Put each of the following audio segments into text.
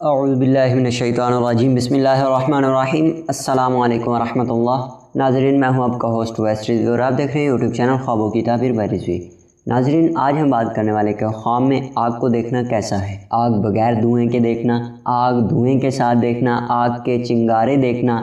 اعوذ باللہ من الشیطان الرجیم بسم اللہ الرحمن الرحیم السلام علیکم ورحمۃ اللہ۔ ناظرین، میں ہوں آپ کا ہوسٹ ویسٹ رضوی اور آپ دیکھ رہے ہیں یوٹیوب چینل خوابوں کی تعبیر بائی رضوی۔ ناظرین، آج ہم بات کرنے والے کہ خواب میں آگ کو دیکھنا کیسا ہے۔ آگ بغیر دھوئیں کے دیکھنا، آگ دھوئیں کے ساتھ دیکھنا، آگ کے چنگارے دیکھنا،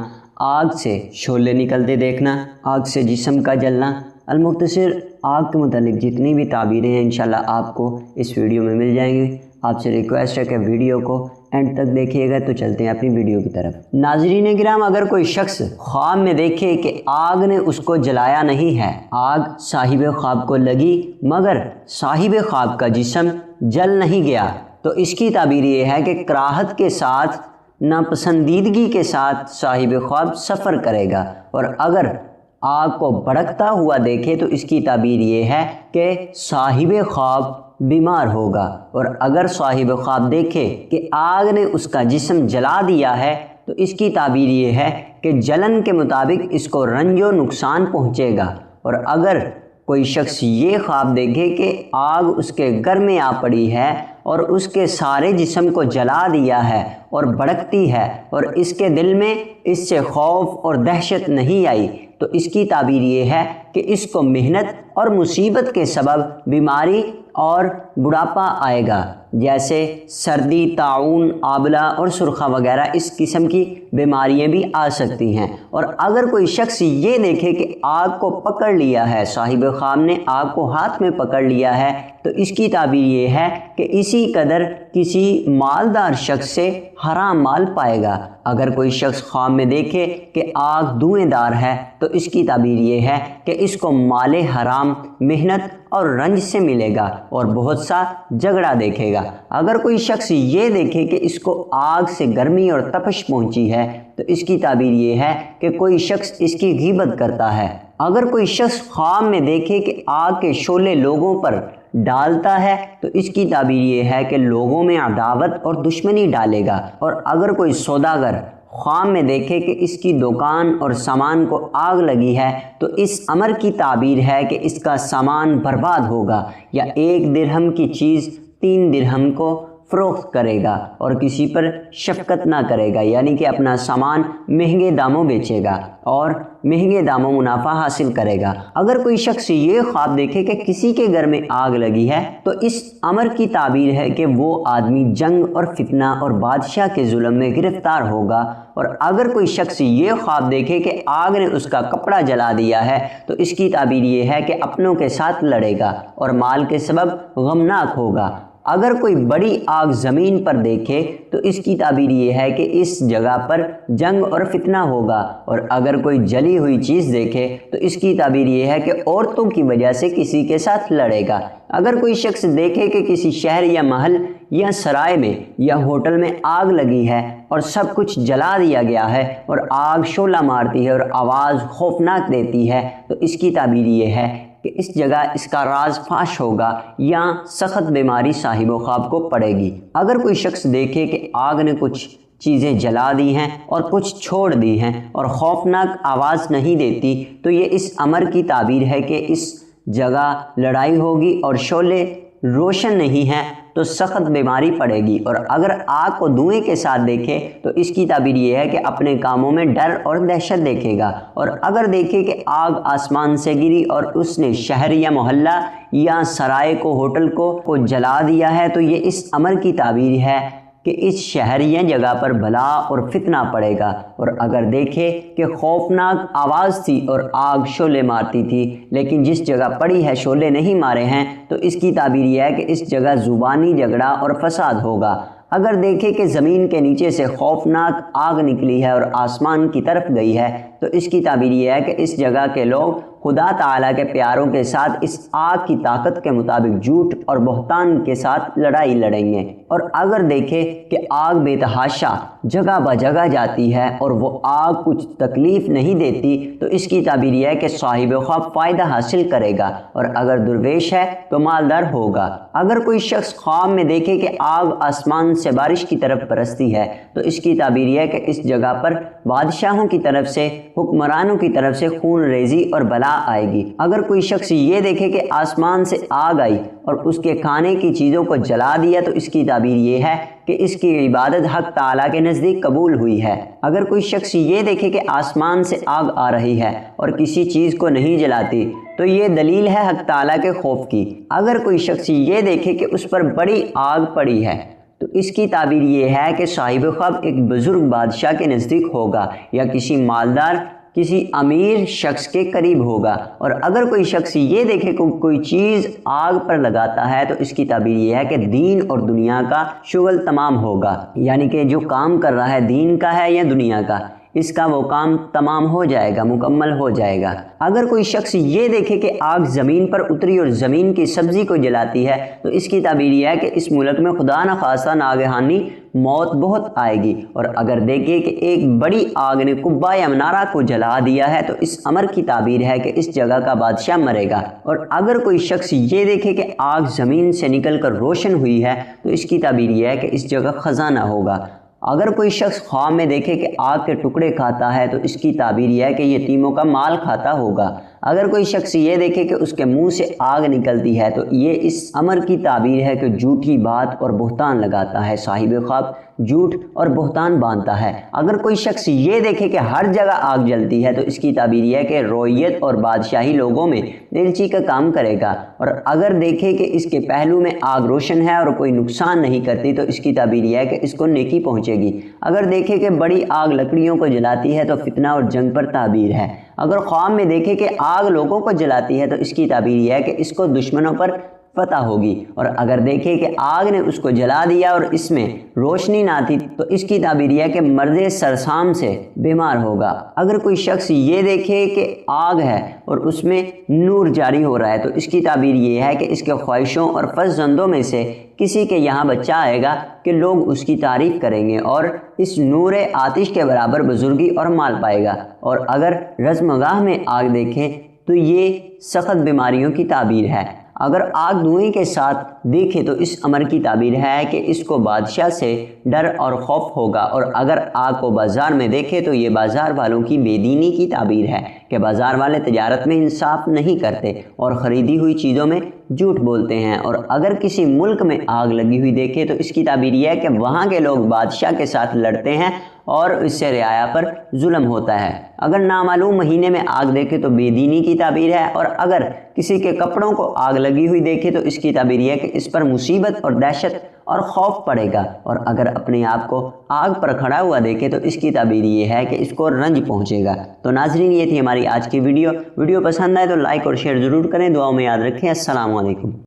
آگ سے شعلے نکلتے دیکھنا، آگ سے جسم کا جلنا۔ المختصر آگ کے متعلق جتنی بھی تعبیریں ہیں انشاءاللہ آپ کو اس ویڈیو میں مل جائیں گی۔ آپ سے ریکویسٹ ہے کہ ویڈیو کو اینڈ تک دیکھیے گا۔ تو چلتے ہیں اپنی ویڈیو کی طرف۔ ناظرین کرام، اگر کوئی شخص خواب میں دیکھے کہ آگ نے اس کو جلایا نہیں ہے، آگ صاحب خواب کو لگی مگر صاحب خواب کا جسم جل نہیں گیا، تو اس کی تعبیر یہ ہے کہ کراہت کے ساتھ، ناپسندیدگی کے ساتھ صاحب خواب سفر کرے گا۔ اور اگر آگ کو بھڑکتا ہوا دیکھے تو اس کی تعبیر یہ ہے کہ صاحب خواب بیمار ہوگا۔ اور اگر صاحب خواب دیکھے کہ آگ نے اس کا جسم جلا دیا ہے تو اس کی تعبیر یہ ہے کہ جلن کے مطابق اس کو رنج و نقصان پہنچے گا۔ اور اگر کوئی شخص یہ خواب دیکھے کہ آگ اس کے گھر میں آ پڑی ہے اور اس کے سارے جسم کو جلا دیا ہے اور بھڑکتی ہے اور اس کے دل میں اس سے خوف اور دہشت نہیں آئی، تو اس کی تعبیر یہ ہے کہ اس کو محنت اور مصیبت کے سبب بیماری اور بڑھاپا آئے گا، جیسے سردی، طاعون، آبلہ اور سرخہ وغیرہ اس قسم کی بیماریاں بھی آ سکتی ہیں۔ اور اگر کوئی شخص یہ دیکھے کہ آگ کو پکڑ لیا ہے، صاحب خواب نے آگ کو ہاتھ میں پکڑ لیا ہے، تو اس کی تعبیر یہ ہے کہ اسی قدر کسی مالدار شخص سے حرام مال پائے گا۔ اگر کوئی شخص خواب میں دیکھے کہ آگ دھوئیں دار ہے تو اس کی تعبیر یہ ہے کہ اس کو مال حرام، محنت اور رنج سے ملے گا اور بہت سا جھگڑا دیکھے گا۔ اگر کوئی شخص یہ دیکھے کہ اس کو آگ سے گرمی اور تپش پہنچی ہے تو اس کی تعبیر یہ ہے کہ کوئی شخص اس کی غیبت کرتا ہے۔ اگر کوئی شخص خواب میں دیکھے کہ آگ کے شعلے لوگوں پر ڈالتا ہے تو اس کی تعبیر یہ ہے کہ لوگوں میں عداوت اور دشمنی ڈالے گا۔ اور اگر کوئی سوداگر خواب میں دیکھے کہ اس کی دکان اور سامان کو آگ لگی ہے تو اس امر کی تعبیر ہے کہ اس کا سامان برباد ہوگا، یا 1 درہم کی چیز 3 درہم کو فروخت کرے گا اور کسی پر شفقت نہ کرے گا، یعنی کہ اپنا سامان مہنگے داموں بیچے گا اور مہنگے داموں منافع حاصل کرے گا۔ اگر کوئی شخص یہ خواب دیکھے کہ کسی کے گھر میں آگ لگی ہے تو اس امر کی تعبیر ہے کہ وہ آدمی جنگ اور فتنہ اور بادشاہ کے ظلم میں گرفتار ہوگا۔ اور اگر کوئی شخص یہ خواب دیکھے کہ آگ نے اس کا کپڑا جلا دیا ہے تو اس کی تعبیر یہ ہے کہ اپنوں کے ساتھ لڑے گا اور مال کے سبب غمناک ہوگا۔ اگر کوئی بڑی آگ زمین پر دیکھے تو اس کی تعبیر یہ ہے کہ اس جگہ پر جنگ اور فتنہ ہوگا۔ اور اگر کوئی جلی ہوئی چیز دیکھے تو اس کی تعبیر یہ ہے کہ عورتوں کی وجہ سے کسی کے ساتھ لڑے گا۔ اگر کوئی شخص دیکھے کہ کسی شہر یا محل یا سرائے میں یا ہوٹل میں آگ لگی ہے اور سب کچھ جلا دیا گیا ہے اور آگ شعلہ مارتی ہے اور آواز خوفناک دیتی ہے تو اس کی تعبیر یہ ہے کہ اس جگہ اس کا راز فاش ہوگا یا سخت بیماری صاحب خواب کو پڑے گی۔ اگر کوئی شخص دیکھے کہ آگ نے کچھ چیزیں جلا دی ہیں اور کچھ چھوڑ دی ہیں اور خوفناک آواز نہیں دیتی تو یہ اس امر کی تعبیر ہے کہ اس جگہ لڑائی ہوگی اور شعلے روشن نہیں ہیں تو سخت بیماری پڑے گی۔ اور اگر آگ کو دھوئیں کے ساتھ دیکھے تو اس کی تعبیر یہ ہے کہ اپنے کاموں میں ڈر اور دہشت دیکھے گا۔ اور اگر دیکھے کہ آگ آسمان سے گری اور اس نے شہر یا محلہ یا سرائے کو، ہوٹل کو جلا دیا ہے تو یہ اس امر کی تعبیر ہے کہ اس شہر یا جگہ پر بلا اور فتنہ پڑے گا۔ اور اگر دیکھے کہ خوفناک آواز تھی اور آگ شعلے مارتی تھی لیکن جس جگہ پڑی ہے شعلے نہیں مارے ہیں تو اس کی تعبیر یہ ہے کہ اس جگہ زبانی جھگڑا اور فساد ہوگا۔ اگر دیکھے کہ زمین کے نیچے سے خوفناک آگ نکلی ہے اور آسمان کی طرف گئی ہے تو اس کی تعبیر یہ ہے کہ اس جگہ کے لوگ خدا تعالیٰ کے پیاروں کے ساتھ اس آگ کی طاقت کے مطابق جھوٹ اور بہتان کے ساتھ لڑائی لڑیں گے۔ اور اگر دیکھے کہ آگ بے تحاشا جگہ بہ جگہ جاتی ہے اور وہ آگ کچھ تکلیف نہیں دیتی تو اس کی تعبیر یہ ہے کہ صاحب خواب فائدہ حاصل کرے گا اور اگر درویش ہے تو مالدار ہوگا۔ اگر کوئی شخص خواب میں دیکھے کہ آگ آسمان سے بارش کی طرف برستی ہے تو اس کی تعبیر یہ ہے کہ اس جگہ پر بادشاہوں کی طرف سے، حکمرانوں کی طرف سے خون ریزی اور بلا آئے گی۔ اگر کوئی شخص یہ دیکھے کہ آسمان سے آگ آئی اور اس کے کھانے کی چیزوں کو جلا دیا تو اس کی تعبیر تعبیر یہ ہے کہ اس کی عبادت حق تعالیٰ کے نزدیک قبول ہوئی ہے۔ اگر کوئی شخص یہ دیکھے کہ آسمان سے آگ آ رہی ہے اور کسی چیز کو نہیں جلاتی تو یہ دلیل ہے حق تعالیٰ کے خوف کی۔ اگر کوئی شخص یہ دیکھے کہ اس پر بڑی آگ پڑی ہے تو اس کی تعبیر یہ ہے کہ صاحب خواب ایک بزرگ بادشاہ کے نزدیک ہوگا یا کسی مالدار کسی امیر شخص کے قریب ہوگا۔ اور اگر کوئی شخص یہ دیکھے کہ کوئی چیز آگ پر لگاتا ہے تو اس کی تعبیر یہ ہے کہ دین اور دنیا کا شغل تمام ہوگا، یعنی کہ جو کام کر رہا ہے دین کا ہے یا دنیا کا، اس کا وہ کام تمام ہو جائے گا، مکمل ہو جائے گا۔ اگر کوئی شخص یہ دیکھے کہ آگ زمین پر اتری اور زمین کی سبزی کو جلاتی ہے تو اس کی تعبیر یہ ہے کہ اس ملک میں خدا نخواستہ ناگہانی موت بہت آئے گی۔ اور اگر دیکھے کہ ایک بڑی آگ نے قبہ یا منارہ کو جلا دیا ہے تو اس امر کی تعبیر ہے کہ اس جگہ کا بادشاہ مرے گا۔ اور اگر کوئی شخص یہ دیکھے کہ آگ زمین سے نکل کر روشن ہوئی ہے تو اس کی تعبیر یہ ہے کہ اس جگہ خزانہ ہوگا۔ اگر کوئی شخص خواب میں دیکھے کہ آگ کے ٹکڑے کھاتا ہے تو اس کی تعبیر یہ ہے کہ یتیموں کا مال کھاتا ہوگا۔ اگر کوئی شخص یہ دیکھے کہ اس کے منہ سے آگ نکلتی ہے تو یہ اس امر کی تعبیر ہے کہ جھوٹی بات اور بہتان لگاتا ہے، صاحب خواب جھوٹ اور بہتان باندھتا ہے۔ اگر کوئی شخص یہ دیکھے کہ ہر جگہ آگ جلتی ہے تو اس کی تعبیر یہ ہے کہ رویت اور بادشاہی لوگوں میں دلچی کا کام کرے گا۔ اور اگر دیکھے کہ اس کے پہلو میں آگ روشن ہے اور کوئی نقصان نہیں کرتی تو اس کی تعبیر یہ ہے کہ اس کو نیکی پہنچے گی۔ اگر دیکھے کہ بڑی آگ لکڑیوں کو جلاتی ہے تو فتنہ اور جنگ پر تعبیر ہے۔ اگر خواب میں دیکھے کہ آگ لوگوں کو جلاتی ہے تو اس کی تعبیر یہ ہے کہ اس کو دشمنوں پر فتح ہوگی۔ اور اگر دیکھے کہ آگ نے اس کو جلا دیا اور اس میں روشنی نہ تھی تو اس کی تعبیر یہ ہے کہ مرد سرسام سے بیمار ہوگا۔ اگر کوئی شخص یہ دیکھے کہ آگ ہے اور اس میں نور جاری ہو رہا ہے تو اس کی تعبیر یہ ہے کہ اس کے خواہشوں اور فرزندوں میں سے کسی کے یہاں بچہ آئے گا کہ لوگ اس کی تعریف کریں گے اور اس نور آتش کے برابر بزرگی اور مال پائے گا۔ اور اگر رزمگاہ میں آگ دیکھے تو یہ سخت بیماریوں کی تعبیر ہے۔ اگر آگ دھوئیں کے ساتھ دیکھے تو اس امر کی تعبیر ہے کہ اس کو بادشاہ سے ڈر اور خوف ہوگا۔ اور اگر آگ کو بازار میں دیکھے تو یہ بازار والوں کی بے دینی کی تعبیر ہے کہ بازار والے تجارت میں انصاف نہیں کرتے اور خریدی ہوئی چیزوں میں جھوٹ بولتے ہیں۔ اور اگر کسی ملک میں آگ لگی ہوئی دیکھے تو اس کی تعبیر یہ ہے کہ وہاں کے لوگ بادشاہ کے ساتھ لڑتے ہیں اور اس سے رعایا پر ظلم ہوتا ہے۔ اگر نامعلوم مہینے میں آگ دیکھے تو بے دینی کی تعبیر ہے۔ اور اگر کسی کے کپڑوں کو آگ لگی ہوئی دیکھے تو اس کی تعبیر یہ ہے کہ اس پر مصیبت اور دہشت اور خوف پڑے گا۔ اور اگر اپنے آپ کو آگ پر کھڑا ہوا دیکھے تو اس کی تعبیر یہ ہے کہ اس کو رنج پہنچے گا۔ تو ناظرین یہ تھی ہماری آج کی ویڈیو پسند آئے تو لائک اور شیئر ضرور کریں، دعاؤں میں یاد رکھیں۔ السلام علیکم۔